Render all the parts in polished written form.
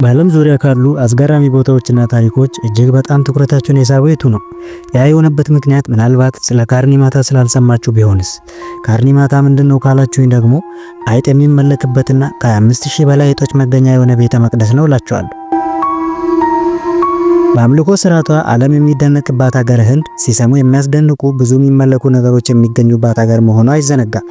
በዓለም ዙሪያ ካሉ አስገራሚ ቦታዎችና ታሪኮች እጅግ በጣም ትኩረታችሁን የሳበው የቱ ነው? ያ የሆነበት ምክንያት ምናልባት ስለ ካርኒማታ ስላልሰማችሁ ቢሆንስ? ካርኒማታ ምንድነው ካላችሁኝ ደግሞ አይጥ የሚመለክበትና ከ5000 በላይ አይጦች መገኛ የሆነ ቤተ መቅደስ ነው እላችኋለሁ። በአምልኮ ስርዓቷ ዓለም የሚደነቅባት ሀገር ህንድ ሲሰሙ የሚያስደንቁ ብዙ የሚመለኩ ነገሮች የሚገኙባት ሀገር መሆኗ አይዘነጋም።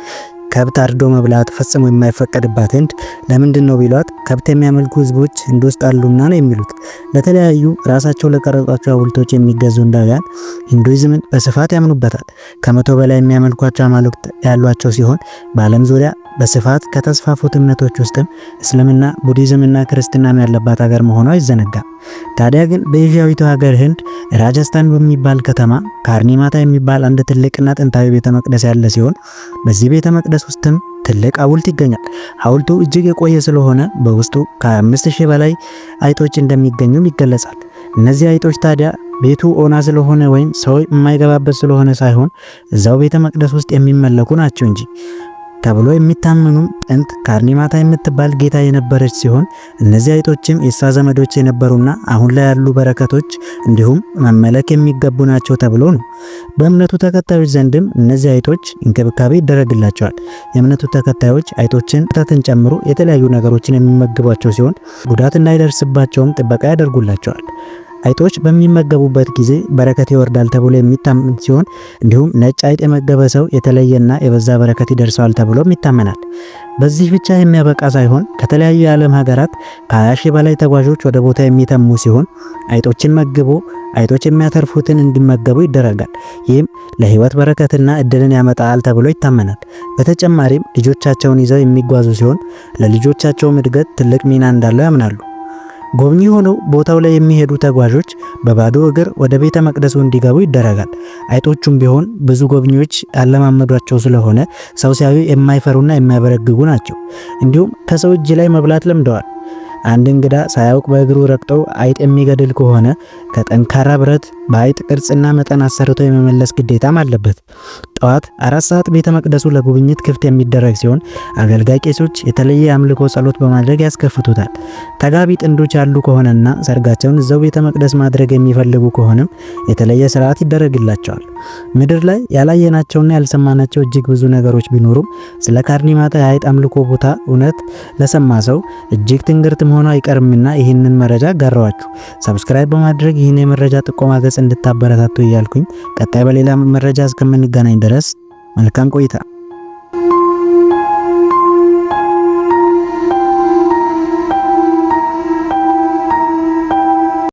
ከብት አርዶ መብላት ፈጽሞ የማይፈቀድባት ህንድ ለምንድን ነው ቢሏት ከብት የሚያመልኩ ህዝቦች ህንድ ውስጥ አሉና ነው የሚሉት። ለተለያዩ ራሳቸው ለቀረጿቸው ሐውልቶች የሚገዙ ህንዳውያን ሂንዱይዝምን በስፋት ያምኑበታል። ከ100 በላይ የሚያመልኳቸው አማልክት ያሏቸው ሲሆን በዓለም ዙሪያ በስፋት ከተስፋፉት እምነቶች ውስጥም እስልምና፣ ቡዲዝምና ክርስትናም ያለባት ሀገር መሆኗ አይዘነጋም። ታዲያ ግን በኤዥያዊቱ ሀገር ህንድ ራጀስታን በሚባል ከተማ ካርኒማታ የሚባል አንድ ትልቅና ጥንታዊ ቤተ መቅደስ ያለ ሲሆን በዚህ ቤተ መቅደስ ውስጥም ትልቅ ሐውልት ይገኛል። ሐውልቱ እጅግ የቆየ ስለሆነ በውስጡ ከ5000 በላይ አይጦች እንደሚገኙም ይገለጻል። እነዚህ አይጦች ታዲያ ቤቱ ኦና ስለሆነ ወይም ሰው የማይገባበት ስለሆነ ሳይሆን እዛው ቤተ መቅደስ ውስጥ የሚመለኩ ናቸው እንጂ ተብሎ የሚታመኑም ጥንት ካርኒማታ የምትባል ጌታ የነበረች ሲሆን እነዚህ አይጦችም የሷ ዘመዶች የነበሩና አሁን ላይ ያሉ በረከቶች እንዲሁም መመለክ የሚገቡ ናቸው ተብሎ ነው። በእምነቱ ተከታዮች ዘንድም እነዚህ አይጦች እንክብካቤ ይደረግላቸዋል። የእምነቱ ተከታዮች አይጦችን ወተትን ጨምሮ የተለያዩ ነገሮችን የሚመግቧቸው ሲሆን ጉዳት እንዳይደርስባቸውም ጥበቃ ያደርጉላቸዋል። አይጦች በሚመገቡበት ጊዜ በረከት ይወርዳል ተብሎ የሚታመን ሲሆን እንዲሁም ነጭ አይጥ የመገበ ሰው የተለየና የበዛ በረከት ይደርሰዋል ተብሎም ይታመናል። በዚህ ብቻ የሚያበቃ ሳይሆን ከተለያዩ የዓለም ሀገራት ከ20,000 በላይ ተጓዦች ወደ ቦታ የሚተሙ ሲሆን አይጦችን መግቦ አይጦች የሚያተርፉትን እንዲመገቡ ይደረጋል። ይህም ለህይወት በረከትና እድልን ያመጣል ተብሎ ይታመናል። በተጨማሪም ልጆቻቸውን ይዘው የሚጓዙ ሲሆን ለልጆቻቸውም እድገት ትልቅ ሚና እንዳለው ያምናሉ። ጎብኚ ሆነው ቦታው ላይ የሚሄዱ ተጓዦች በባዶ እግር ወደ ቤተ መቅደሱ እንዲገቡ ይደረጋል። አይጦቹም ቢሆን ብዙ ጎብኚዎች ያለማመዷቸው ስለሆነ ሰው ሲያዩ የማይፈሩና የማይበረግጉ ናቸው። እንዲሁም ከሰው እጅ ላይ መብላት ለምደዋል። አንድ እንግዳ ሳያውቅ በእግሩ ረግጦ አይጥ የሚገድል ከሆነ ከጠንካራ ብረት በአይጥ ቅርጽና መጠን አሰርቶ የመመለስ ግዴታም አለበት። ጠዋት 4 ሰዓት ቤተ መቅደሱ ለጉብኝት ክፍት የሚደረግ ሲሆን አገልጋይ ቄሶች የተለየ አምልኮ ጸሎት በማድረግ ያስከፍቱታል። ተጋቢ ጥንዶች ያሉ ከሆነና ሰርጋቸውን እዛው ቤተ መቅደስ ማድረግ የሚፈልጉ ከሆነም የተለየ ስርዓት ይደረግላቸዋል። ምድር ላይ ያላየናቸውና ያልሰማናቸው እጅግ ብዙ ነገሮች ቢኖሩም ስለ ካርኒማታ የአይጥ አምልኮ ቦታ እውነት ለሰማ ሰው እጅግ ትንግርት መሆኑ አይቀርምና ይህንን መረጃ ጋራዋችሁ። ሰብስክራይብ በማድረግ ይህን የመረጃ ጥቆማ ገጽ እንድታበረታቱ እያልኩኝ ቀጣይ በሌላ መረጃ እስከምንገናኝ ድረስ መልካም ቆይታ።